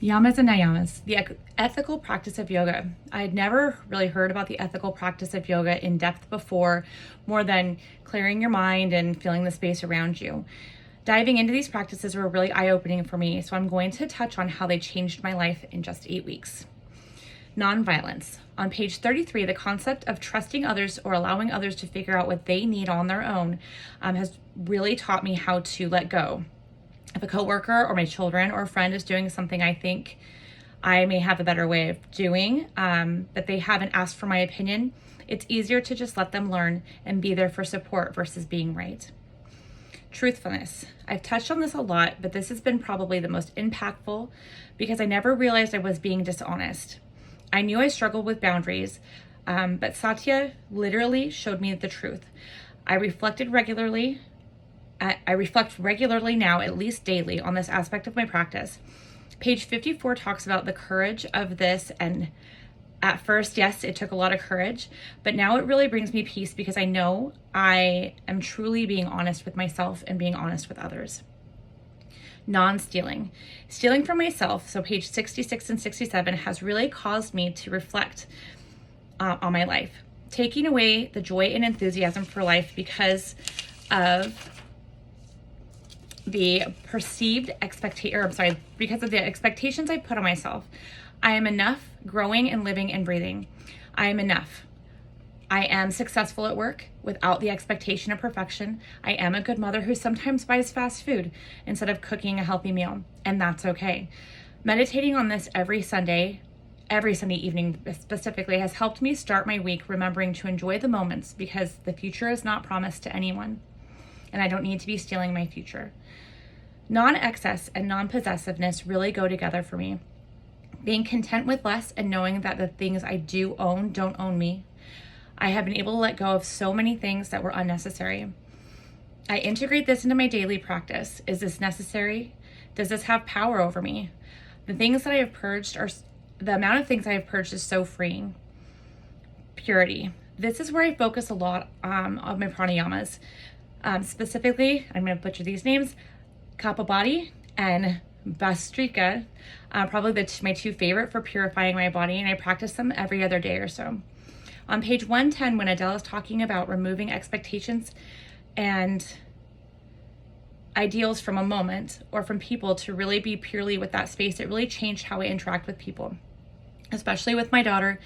Yamas and Niyamas, the ethical practice of yoga. I had never really heard about the ethical practice of yoga in depth before, more than clearing your mind and feeling the space around you. Diving into these practices were really eye-opening for me, so I'm going to touch on how they changed my life in just 8 weeks. Nonviolence. On page 33, the concept of trusting others or allowing others to figure out what they need on their own has really taught me how to let go. If a coworker or my children or a friend is doing something I think I may have a better way of doing, but they haven't asked for my opinion, it's easier to just let them learn and be there for support versus being right. Truthfulness. I've touched on this a lot, but this has been probably the most impactful because I never realized I was being dishonest. I knew I struggled with boundaries, but Satya literally showed me the truth. I reflect regularly now, at least daily, on this aspect of my practice. Page 54 talks about the courage of this, and at first, yes, it took a lot of courage, but now it really brings me peace because I know I am truly being honest with myself and being honest with others. Non-stealing. Stealing from myself, so page 66 and 67, has really caused me to reflect on my life, taking away the joy and enthusiasm for life because of the because of the expectations I put on myself. I am enough, growing and living and breathing. I am enough. I am successful at work without the expectation of perfection. I am a good mother who sometimes buys fast food instead of cooking a healthy meal, and that's okay. Meditating on this every Sunday evening specifically, has helped me start my week remembering to enjoy the moments because the future is not promised to anyone, and I don't need to be stealing my future. Non-excess and non-possessiveness really go together for me. Being content with less and knowing that the things I do own don't own me. I have been able to let go of so many things that were unnecessary. I integrate this into my daily practice. Is this necessary? Does this have power over me? The amount of things I have purged is so freeing. Purity. This is where I focus a lot on my pranayamas. Specifically, I'm going to butcher these names, Kapalabhati and Bhastrika, probably my two favorite for purifying my body, and I practice them every other day or so. On page 110, when Adele is talking about removing expectations and ideals from a moment or from people to really be purely with that space, it really changed how I interact with people, especially with my daughter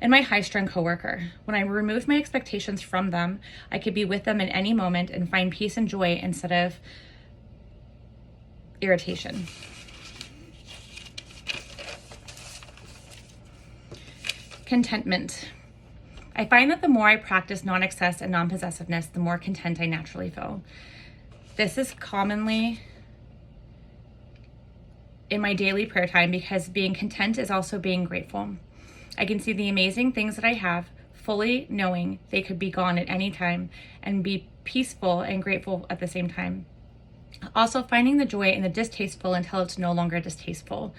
and my high-strung coworker. When I removed my expectations from them, I could be with them in any moment and find peace and joy instead of irritation. Contentment. I find that the more I practice non-excess and non-possessiveness, the more content I naturally feel. This is commonly in my daily prayer time because being content is also being grateful. I can see the amazing things that I have, fully knowing they could be gone at any time, and be peaceful and grateful at the same time. Also, finding the joy in the distasteful until it's no longer distasteful.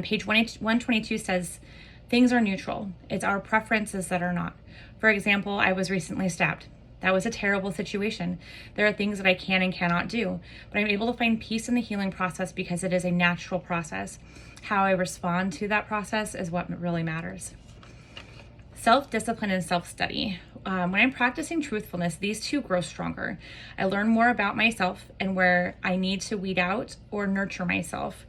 Page 122 says, things are neutral. It's our preferences that are not. For example, I was recently stabbed. That was a terrible situation. There are things that I can and cannot do, but I'm able to find peace in the healing process because it is a natural process. How I respond to that process is what really matters. Self-discipline and self-study. When I'm practicing truthfulness, these two grow stronger. I learn more about myself and where I need to weed out or nurture myself.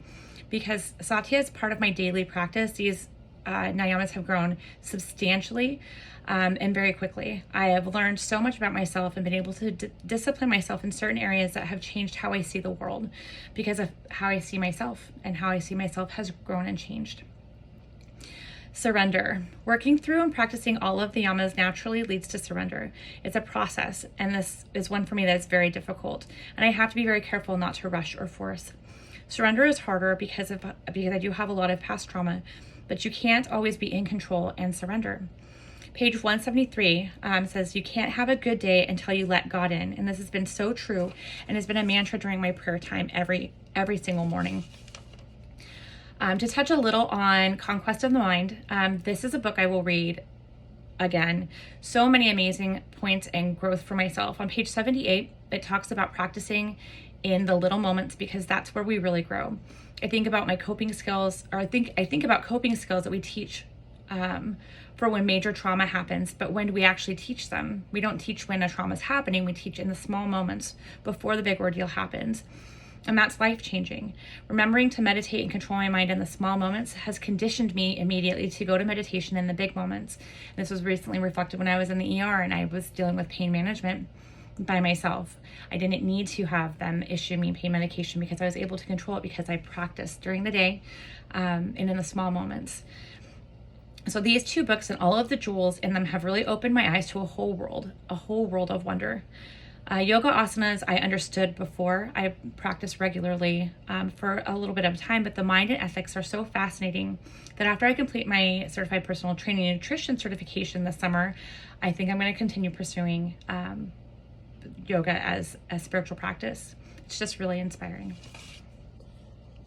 Because Satya is part of my daily practice, these niyamas have grown substantially and very quickly. I have learned so much about myself and been able to discipline myself in certain areas that have changed how I see the world because of how I see myself, and how I see myself has grown and changed. Surrender. Working through and practicing all of the yamas naturally leads to surrender. It's a process, and this is one for me that's very difficult, and I have to be very careful not to rush or force. Surrender is harder because I do have a lot of past trauma, but you can't always be in control and surrender. Page 173 says, you can't have a good day until you let God in. And this has been so true and has been a mantra during my prayer time every single morning. To touch a little on Conquest of the Mind, this is a book I will read again. So many amazing points and growth for myself. On page 78, it talks about practicing in the little moments, because that's where we really grow. I think about my coping skills, or I think about coping skills that we teach for when major trauma happens, but when do we actually teach them? We don't teach when a trauma is happening, we teach in the small moments before the big ordeal happens. And that's life-changing. Remembering to meditate and control my mind in the small moments has conditioned me immediately to go to meditation in the big moments. This was recently reflected when I was in the ER and I was dealing with pain management by myself. I didn't need to have them issue me pain medication because I was able to control it because I practiced during the day and in the small moments. So these 2 books and all of the jewels in them have really opened my eyes to a whole world of wonder. Yoga asanas I understood before. I practiced regularly for a little bit of time, but the mind and ethics are so fascinating that after I complete my certified personal training and nutrition certification this summer, I think I'm going to continue pursuing yoga as a spiritual practice. It's just really inspiring.